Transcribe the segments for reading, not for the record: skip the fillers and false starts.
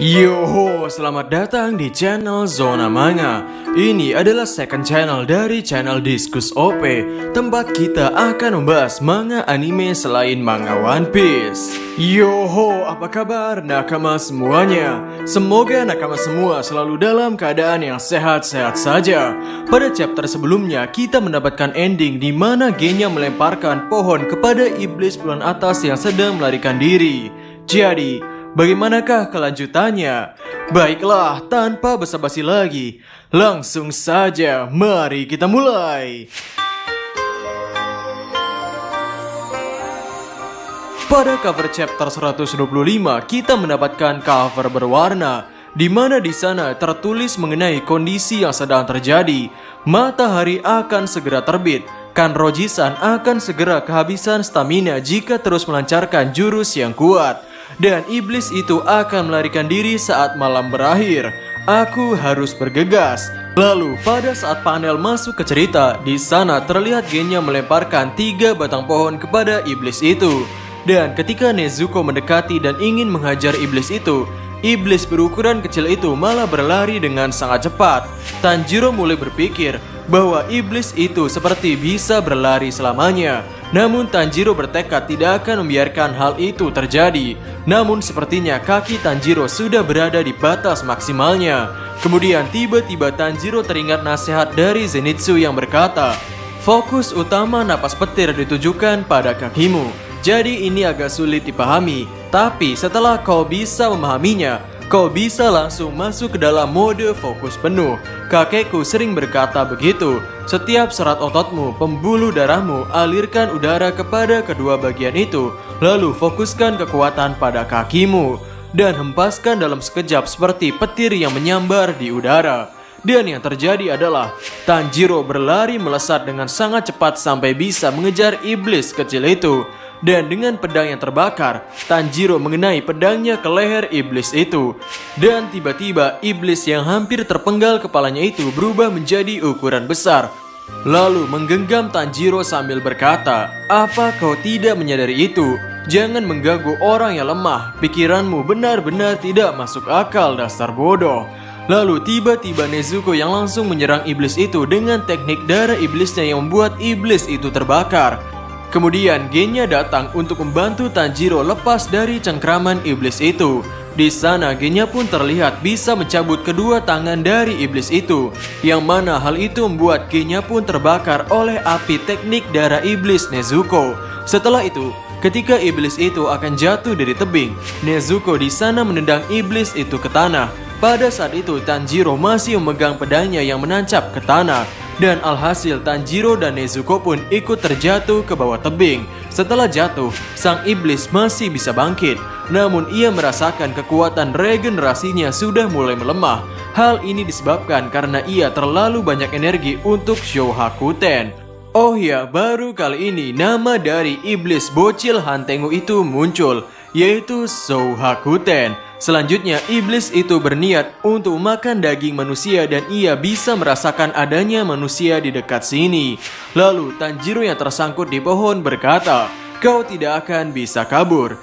Yoho, selamat datang di channel Zona Manga. Ini adalah second channel dari channel Diskus OP, tempat kita akan membahas manga anime selain manga One Piece. Yoho, apa kabar nakama semuanya? Semoga nakama semua selalu dalam keadaan yang sehat-sehat saja. Pada chapter sebelumnya, kita mendapatkan ending di mana Genya melemparkan pohon kepada iblis bulan atas yang sedang melarikan diri. Jadi, bagaimanakah kelanjutannya? Baiklah, tanpa basa-basi lagi, langsung saja mari kita mulai. Pada cover chapter 125, kita mendapatkan cover berwarna, di mana di sana tertulis mengenai kondisi yang sedang terjadi. Matahari akan segera terbit. Kanroji-san akan segera kehabisan stamina jika terus melancarkan jurus yang kuat. Dan iblis itu akan melarikan diri saat malam berakhir. Aku harus bergegas. Lalu pada saat panel masuk ke cerita, di sana terlihat Genya melemparkan 3 batang pohon kepada iblis itu. Dan ketika Nezuko mendekati dan ingin menghajar iblis itu, iblis berukuran kecil itu malah berlari dengan sangat cepat. Tanjiro mulai berpikir bahwa iblis itu seperti bisa berlari selamanya. Namun Tanjiro bertekad tidak akan membiarkan hal itu terjadi. Namun sepertinya kaki Tanjiro sudah berada di batas maksimalnya. Kemudian tiba-tiba Tanjiro teringat nasihat dari Zenitsu yang berkata, "Fokus utama napas petir ditujukan pada kakimu." Jadi ini agak sulit dipahami, tapi setelah kau bisa memahaminya, kau bisa langsung masuk ke dalam mode fokus penuh. Kakekku sering berkata begitu. Setiap serat ototmu, pembuluh darahmu, alirkan udara kepada kedua bagian itu. Lalu fokuskan kekuatan pada kakimu. Dan hempaskan dalam sekejap seperti petir yang menyambar di udara. Dan yang terjadi adalah Tanjiro berlari melesat dengan sangat cepat sampai bisa mengejar iblis kecil itu. Dan dengan pedang yang terbakar, Tanjiro mengenai pedangnya ke leher iblis itu. Dan tiba-tiba iblis yang hampir terpenggal kepalanya itu berubah menjadi ukuran besar. Lalu menggenggam Tanjiro sambil berkata, "Apa kau tidak menyadari itu? Jangan mengganggu orang yang lemah. Pikiranmu benar-benar tidak masuk akal, dasar bodoh." Lalu tiba-tiba Nezuko yang langsung menyerang iblis itu dengan teknik darah iblisnya yang membuat iblis itu terbakar. Kemudian Genya datang untuk membantu Tanjiro lepas dari cengkraman iblis itu. Di sana Genya pun terlihat bisa mencabut kedua tangan dari iblis itu, yang mana hal itu membuat Genya pun terbakar oleh api teknik darah iblis Nezuko. Setelah itu, ketika iblis itu akan jatuh dari tebing, Nezuko di sana menendang iblis itu ke tanah. Pada saat itu Tanjiro masih memegang pedangnya yang menancap ke tanah. Dan alhasil Tanjiro dan Nezuko pun ikut terjatuh ke bawah tebing. Setelah jatuh, sang iblis masih bisa bangkit. Namun ia merasakan kekuatan regenerasinya sudah mulai melemah. Hal ini disebabkan karena ia terlalu banyak energi untuk Shohakuten. Oh ya, baru kali ini nama dari iblis bocil Hantengu itu muncul, yaitu Shohakuten. Selanjutnya, iblis itu berniat untuk makan daging manusia dan ia bisa merasakan adanya manusia di dekat sini. Lalu, Tanjiro yang tersangkut di pohon berkata, "Kau tidak akan bisa kabur.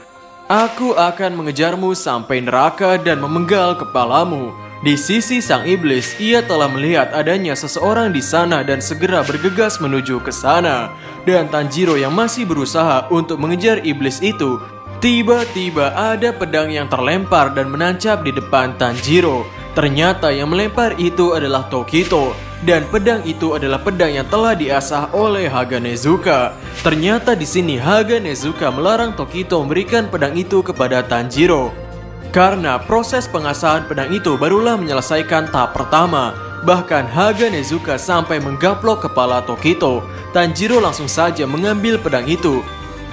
Aku akan mengejarmu sampai neraka dan memenggal kepalamu." Di sisi sang iblis, ia telah melihat adanya seseorang di sana dan segera bergegas menuju ke sana. Dan Tanjiro yang masih berusaha untuk mengejar iblis itu, tiba-tiba ada pedang yang terlempar dan menancap di depan Tanjiro. Ternyata yang melempar itu adalah Tokito. Dan pedang itu adalah pedang yang telah diasah oleh Haga Nezuka. Ternyata di sini Haga Nezuka melarang Tokito memberikan pedang itu kepada Tanjiro. Karena proses pengasahan pedang itu barulah menyelesaikan tahap pertama. Bahkan Haga Nezuka sampai menggaplok kepala Tokito. Tanjiro langsung saja mengambil pedang itu.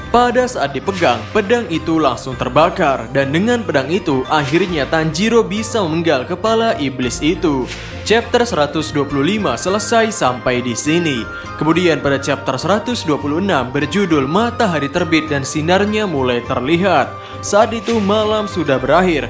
Pada saat dipegang, pedang itu langsung terbakar. Dan dengan pedang itu, akhirnya Tanjiro bisa memenggal kepala iblis itu. Chapter 125 selesai sampai di sini. Kemudian pada chapter 126 berjudul Matahari Terbit dan Sinarnya Mulai Terlihat. Saat itu malam sudah berakhir.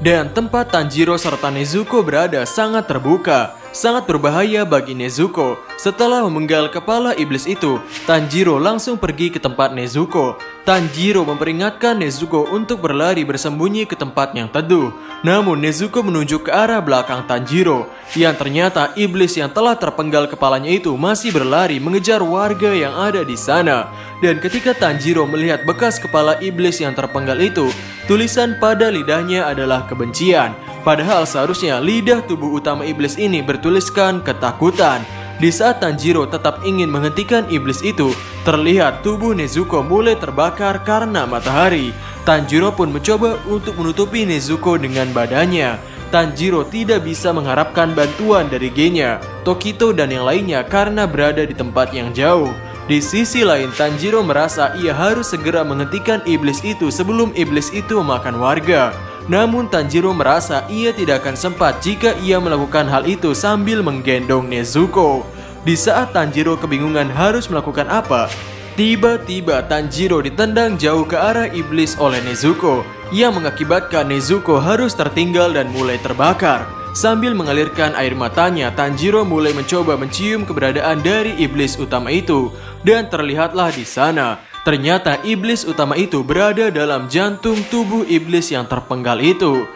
Dan tempat Tanjiro serta Nezuko berada sangat terbuka. sangat berbahaya bagi Nezuko. Setelah memenggal kepala iblis itu, Tanjiro langsung pergi ke tempat Nezuko. Tanjiro memperingatkan Nezuko untuk berlari bersembunyi ke tempat yang teduh. Namun Nezuko menunjuk ke arah belakang Tanjiro, yang ternyata iblis yang telah terpenggal kepalanya itu masih berlari mengejar warga yang ada di sana. Dan ketika Tanjiro melihat bekas kepala iblis yang terpenggal itu, tulisan pada lidahnya adalah kebencian. Padahal seharusnya lidah tubuh utama iblis ini bertuliskan ketakutan. Di saat Tanjiro tetap ingin menghentikan iblis itu, terlihat tubuh Nezuko mulai terbakar karena matahari. Tanjiro pun mencoba untuk menutupi Nezuko dengan badannya. Tanjiro tidak bisa mengharapkan bantuan dari Genya, Tokito dan yang lainnya karena berada di tempat yang jauh. Di sisi lain, Tanjiro merasa ia harus segera menghentikan iblis itu sebelum iblis itu memakan warga. Namun Tanjiro merasa ia tidak akan sempat jika ia melakukan hal itu sambil menggendong Nezuko. Di saat Tanjiro kebingungan harus melakukan apa, tiba-tiba Tanjiro ditendang jauh ke arah iblis oleh Nezuko, yang mengakibatkan Nezuko harus tertinggal dan mulai terbakar. Sambil mengalirkan air matanya, Tanjiro mulai mencoba mencium keberadaan dari iblis utama itu. Dan terlihatlah di sana, ternyata iblis utama itu berada dalam jantung tubuh iblis yang terpenggal itu.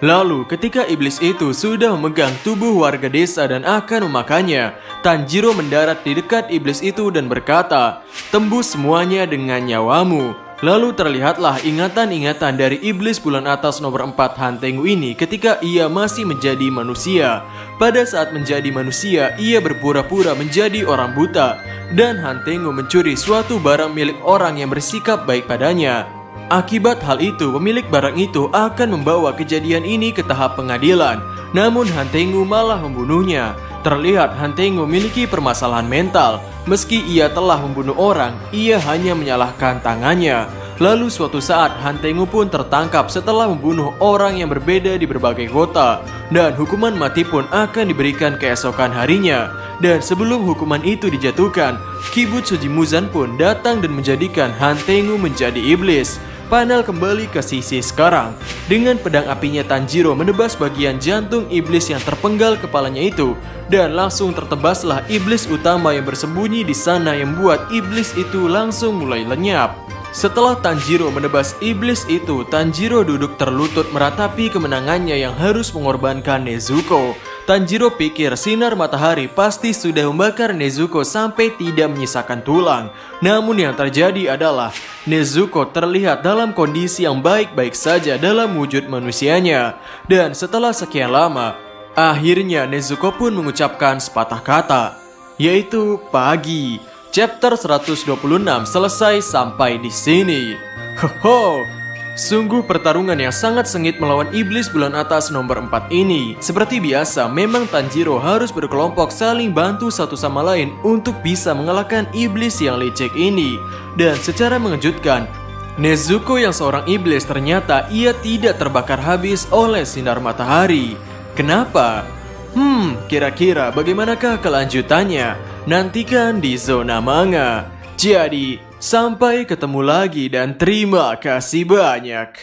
Lalu ketika iblis itu sudah memegang tubuh warga desa dan akan memakannya, Tanjiro mendarat di dekat iblis itu dan berkata, "Tembus semuanya dengan nyawamu." Lalu terlihatlah ingatan-ingatan dari iblis bulan atas nomor 4 Hantengu ini ketika ia masih menjadi manusia. Pada saat menjadi manusia, ia berpura-pura menjadi orang buta, dan Hantengu mencuri suatu barang milik orang yang bersikap baik padanya. Akibat hal itu, pemilik barang itu akan membawa kejadian ini ke tahap pengadilan. Namun Hantengu malah membunuhnya. Terlihat Hantengu memiliki permasalahan mental. Meski ia telah membunuh orang, ia hanya menyalahkan tangannya. Lalu suatu saat Hantengu pun tertangkap setelah membunuh orang yang berbeda di berbagai kota. Dan hukuman mati pun akan diberikan keesokan harinya. Dan sebelum hukuman itu dijatuhkan, Kibutsu Jimuzan pun datang dan menjadikan Hantengu menjadi iblis. Panel kembali ke sisi sekarang. Dengan pedang apinya Tanjiro menebas bagian jantung iblis yang terpenggal kepalanya itu, dan langsung tertebaslah iblis utama yang bersembunyi di sana yang membuat iblis itu langsung mulai lenyap. Setelah Tanjiro menebas iblis itu, Tanjiro duduk terlutut meratapi kemenangannya yang harus mengorbankan Nezuko. Tanjiro pikir sinar matahari pasti sudah membakar Nezuko sampai tidak menyisakan tulang. Namun yang terjadi adalah Nezuko terlihat dalam kondisi yang baik-baik saja dalam wujud manusianya. Dan setelah sekian lama, akhirnya Nezuko pun mengucapkan sepatah kata, yaitu pagi. Chapter 126 selesai sampai di sini. Hoho, sungguh pertarungan yang sangat sengit melawan iblis bulan atas nomor 4 ini. Seperti biasa, memang Tanjiro harus berkelompok saling bantu satu sama lain untuk bisa mengalahkan iblis yang licik ini. Dan secara mengejutkan, Nezuko yang seorang iblis ternyata ia tidak terbakar habis oleh sinar matahari. Kenapa? Kira-kira bagaimanakah kelanjutannya? Nantikan di Zona Manga. Jadi, sampai ketemu lagi dan terima kasih banyak.